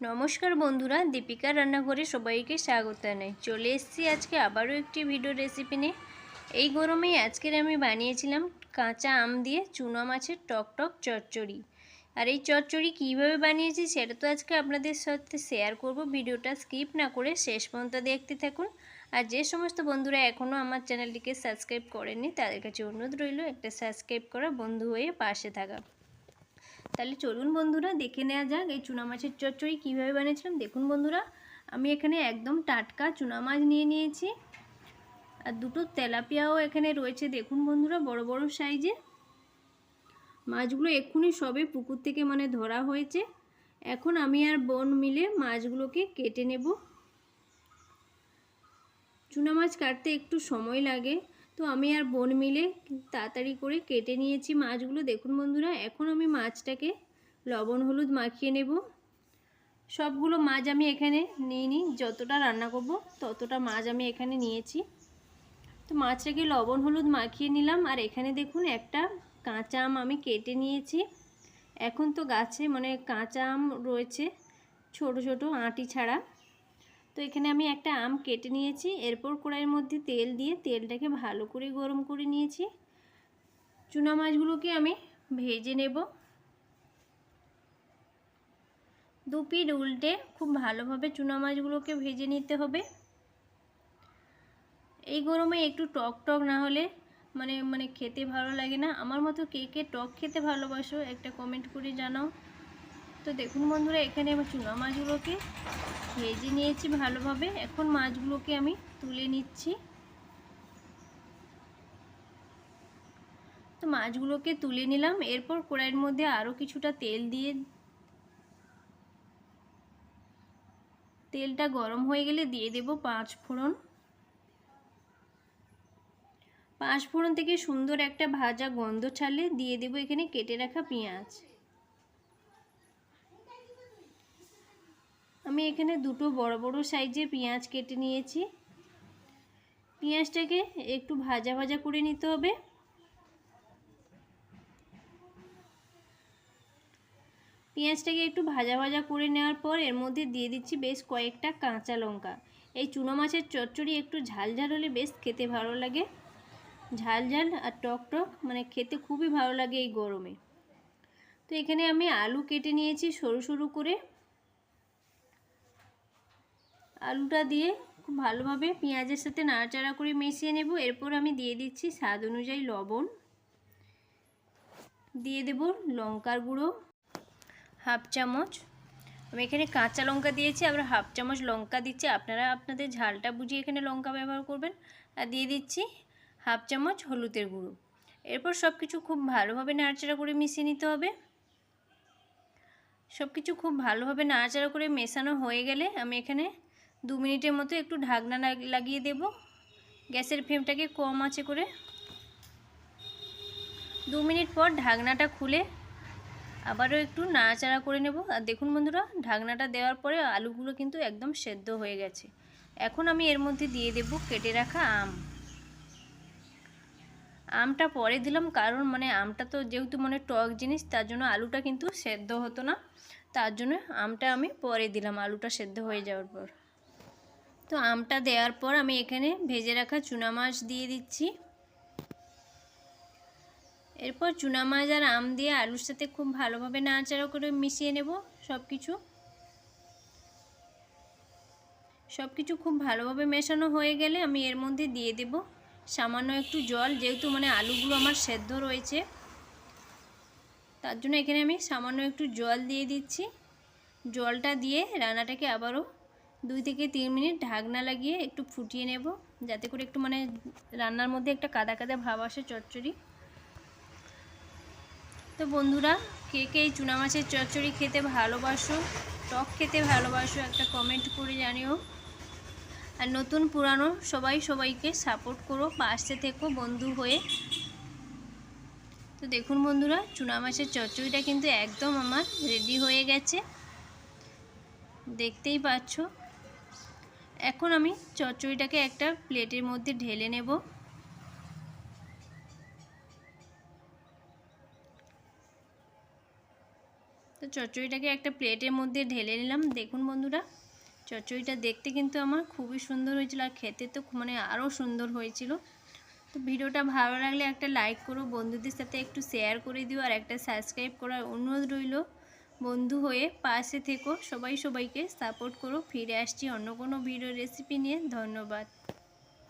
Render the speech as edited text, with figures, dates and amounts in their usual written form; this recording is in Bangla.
নমস্কার বন্ধুরা, দীপিকার রান্নাঘরে সবাইকে স্বাগত জানাই। চলে এসেছি আজকে আবারও একটি ভিডিও রেসিপি নিয়ে। এই গরমেই আজকের আমি বানিয়েছিলাম কাঁচা আম দিয়ে চুনা মাছের টক চচ্চড়ি। আর এই চচ্চড়ি কীভাবে বানিয়েছি সেটা তো আজকে আপনাদের সাথে শেয়ার করব। ভিডিওটা স্কিপ না করে শেষ পর্যন্ত দেখতে থাকুন। আর যে সমস্ত বন্ধুরা এখনও আমার চ্যানেলটিকে সাবস্ক্রাইব করেননি তাদের কাছে অনুরোধ রইল একটা সাবস্ক্রাইব করা, বন্ধু হয়ে পাশে থাকা। তাহলে চলুন বন্ধুরা দেখে নেওয়া যাক এই চুনা মাছের চচ্চড়ি কীভাবে বানিয়েছিলাম। দেখুন বন্ধুরা, আমি এখানে একদম টাটকা চুনা মাছ নিয়ে নিয়েছি, আর দুটো তেলাপিয়াও এখানে রয়েছে। দেখুন বন্ধুরা, বড় বড় সাইজের মাছগুলো এক্ষুনি সবে পুকুর থেকে ধরা হয়েছে। এখন আমি আর বোন মিলে মাছগুলোকে কেটে নেব। চুনা মাছ কাটতে একটু সময় লাগে, তো আমি আর বোন মিলে তাড়াতাড়ি করে কেটে নিয়েছি মাছগুলো। দেখুন বন্ধুরা, এখন আমি মাছটাকে লবণ হলুদ মাখিয়ে নেব। সবগুলো মাছ আমি এখানে নিয়ে নিই, যতটা রান্না করব ততটা মাছ আমি এখানে নিয়েছি। তো মাছটাকে লবণ হলুদ মাখিয়ে নিলাম। আর এখানে দেখুন একটা কাঁচা আম আমি কেটে নিয়েছি। এখন তো গাছে কাঁচা আম রয়েছে, ছোট ছোট আঁটি ছাড়া। তো এখানে আমি একটা আম কেটে নিয়েছি। এরপর কড়াইয়ের মধ্যে তেল দিয়ে তেলটাকে ভালো করে গরম করে নিয়েছি। চুনা মাছগুলোকে আমি ভেজে নেব। দু পিঠ উল্টে খুব ভালোভাবে চুনা মাছগুলোকে ভেজে নিতে হবে। এই গরমে একটু টক না হলে খেতে ভালো লাগে না। আমার মতো কে কে টক খেতে ভালোবাসো একটা কমেন্ট করে জানাও। তো দেখুন বন্ধুরা, এখানে আমি চুনা মাছগুলোকে ভেজে নিয়েছি ভালোভাবে। এখন মাছগুলোকে আমি তুলে নিচ্ছি। তো মাছগুলোকে তুলে নিলাম। এরপর কড়াইয়ের মধ্যে আরও কিছুটা তেল দিয়ে তেলটা গরম হয়ে গেলে দিয়ে দেব পাঁচ ফোড়ন। পাঁচ ফোড়ন থেকে সুন্দর একটা ভাজা গন্ধ ছাড়লে দিয়ে দেব এখানে কেটে রাখা পেঁয়াজ। আমি এখানে দুটো বড় বড় সাইজের পেঁয়াজ কেটে নিয়েছি। পেঁয়াজটাকে একটু ভাজা ভাজা করে নিতে হবে। পেঁয়াজটাকে একটু ভাজা ভাজা করে নেওয়ার পর এর মধ্যে দিয়ে দিচ্ছি বেশ কয়েকটা কাঁচা লঙ্কা। এই চুনো মাছের চচ্চড়ি একটু ঝাল ঝাল হলে বেশ খেতে ভালো লাগে। ঝাল ঝাল আর টক খেতে খুবই ভালো লাগে এই গরমে। তো এখানে আমি আলু কেটে নিয়েছি সরু সরু করে। আলুটা দিয়ে খুব ভালোভাবে পেঁয়াজের সাথে নাড়াচাড়া করে মিশিয়ে নেব। এরপর আমি দিয়ে দিচ্ছি স্বাদ অনুযায়ী লবণ, দিয়ে দেব লঙ্কার গুঁড়ো হাফ চামচ। আমি এখানে কাঁচা লঙ্কা দিয়েছি, আবার হাফ চামচ লঙ্কা দিচ্ছি। আপনারা আপনাদের ঝালটা বুঝিয়ে এখানে লঙ্কা ব্যবহার করবেন। আর দিয়ে দিচ্ছি হাফ চামচ হলুদের গুঁড়ো। এরপর সব কিছু খুব ভালোভাবে নাড়াচাড়া করে মিশিয়ে নিতে হবে। সব কিছু খুব ভালোভাবে নাড়াচাড়া করে মেশানো হয়ে গেলে আমি এখানে 2 মিনিটের মতো একটু ঢাকনা লাগিয়ে দেব। গ্যাসের ফ্লেমটাকে কম আঁচে করে 2 মিনিট পর ঢাকনাটা খুলে আবারও একটু নাড়াচাড়া করে নেব। আর দেখুন বন্ধুরা, ঢাকনাটা দেওয়ার পরে আলুগুলো কিন্তু একদম সেদ্ধ হয়ে গেছে। এখন আমি এর মধ্যে দিয়ে দেব কেটে রাখা আম। আমটা পরে দিলাম, কারণ আমটা তো যেহেতু টক জিনিস, তার জন্য আলুটা কিন্তু সেদ্ধ হতো না। তার জন্য আমটা আমি পরে দিলাম, আলুটা সেদ্ধ হয়ে যাওয়ার পর। তো আমটা দেওয়ার পর আমি এখানে ভেজে রাখা চুনা মাছ দিয়ে দিচ্ছি। এরপর চুনা মাছ আর আম দিয়ে আলুর সাথে খুব ভালোভাবে নাড়াচাড়া করে মিশিয়ে নেব। সব কিছু খুব ভালোভাবে মেশানো হয়ে গেলে আমি এর মধ্যে দিয়ে দেব সামান্য একটু জল। যেহেতু আলুগুলো আমার সেদ্ধ রয়েছে, তার জন্য এখানে আমি সামান্য একটু জল দিয়ে দিচ্ছি। জলটা দিয়ে রান্নাটাকে আবারও 2 থেকে 3 মিনিট ঢাকনা লাগিয়ে একটু ফুটিয়ে নেব, যাতে করে একটু রান্নার মধ্যে একটা কাদা কাদা ভাব আসে চচ্চড়ি। তো বন্ধুরা, কে কে এই চুনা মাছের চচ্চড়ি খেতে ভালোবাসো, টক খেতে ভালোবাসো, একটা কমেন্ট করে জানিও। আর নতুন পুরানো সবাইকে সাপোর্ট করো, পাশে থেকো বন্ধু হয়ে। তো দেখুন বন্ধুরা, চুনা মাছের চচ্চড়িটা কিন্তু একদম আমার রেডি হয়ে গেছে, দেখতেই পাচ্ছ। এখন আমি চচ্চড়িটাকে একটা প্লেটের মধ্যে ঢেলে নেব। তো চচ্চড়িটাকে একটা প্লেটের মধ্যে ঢেলে নিলাম। দেখুন বন্ধুরা, চচ্চড়িটা দেখতে কিন্তু আমার খুবই সুন্দর হয়েছিল, আর খেতে তো মানে আরও সুন্দর হয়েছিল। তো ভিডিওটা ভালো লাগলে একটা লাইক করো, বন্ধুদের সাথে একটু শেয়ার করে দিও, আর একটা সাবস্ক্রাইব করার অনুরোধ রইল। বন্ধু হয়ে পাশে থেকো, সবাইকে সাপোর্ট করো। ফিরে আসছি অন্য কোনো ভিডিও রেসিপি নিয়ে। ধন্যবাদ।